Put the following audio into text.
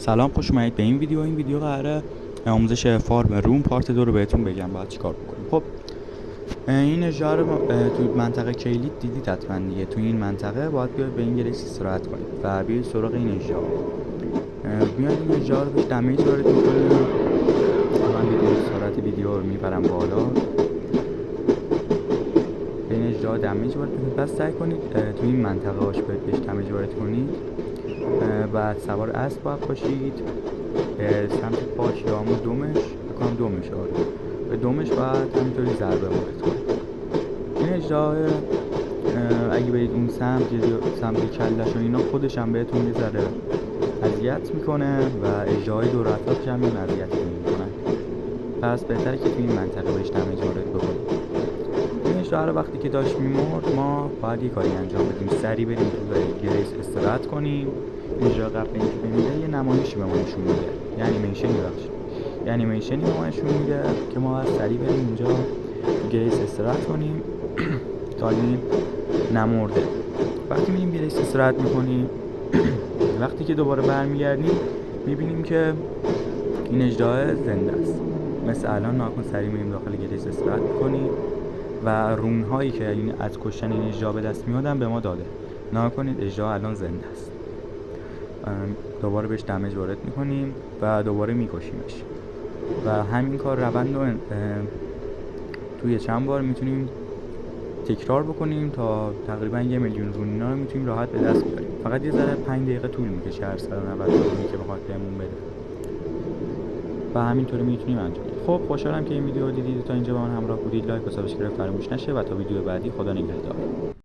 سلام، خوش اومدید به این ویدیو. این ویدیو قراره آموزش فارم روم پارت 2 رو بهتون بگم باید چیکار بکنیم. خب این اجرا رو تو منطقه کلیت دیدید حتما دیگه. تو این منطقه باید بیاید به انگلیسی استراحت کنید و بیاید سراغ این اجرا. میاد این اجرا رو بهش دمیج وارد می‌کنید. من سرعت ویدیو رو میبرم بالا. به این اجرا دمیج وارد کنید. پس سعی کنید تو این منطقه هاش بهش دمیج وارد کنید. بعد سوار اسب باید باشید. سمت پاش یا همون دومش بکنم دومش به دومش باید همینطوری ضربه وارد کنید. این اجرا اگه برید اون سمت کلش و اینا خودش هم بهتون یه ذره اذیت میکنه و اجراهای دور اطرافش هم این اذیت میکنن. پس بهتره که تو این منطقه بهش دمیج وارد بکنید. این اجرا رو وقتی که داشت میمرد ما باید یه کاری انجام بدیم، سریع بریم تو گریس استراحت کنیم. اجرا قبل اینکه بمیره یه نمایشی به ما نشون میده، یه انیمیشنی به ما نشون میده که ما باید سریع بریم اونجا گریس استراحت کنیم تا این نمرده. وقتی میریم گریس استراحت میکنیم وقتی که دوباره برمیگردیم میبینیم که این اجرا زنده است. مثل الان ناکن سریع میریم داخل گریس استراحت میکنیم و رون هایی که از کشتن این اجرا به دست میادن به ما داده. ناکنید اجرا الان زنده است. دوباره بهش دمیج وارد میکنیم و دوباره میکشیمش و همین کار روند رو توی چند بار میتونیم تکرار بکنیم تا تقریبا 1,000,000 رونینا رو میتونیم راحت به دست بیاریم. فقط یه ذره 5 دقیقه طول میکشه هر 190 رونی که بخواد بهمون بده و همینطوری میتونیم انجام بدیم. خب خوشحالم که این ویدیو رو دیدید. تا اینجا با من همراه بودید. لایک و سابسکرایب فراموش نشه و تا ویدیو بعدی خدا نگهدار.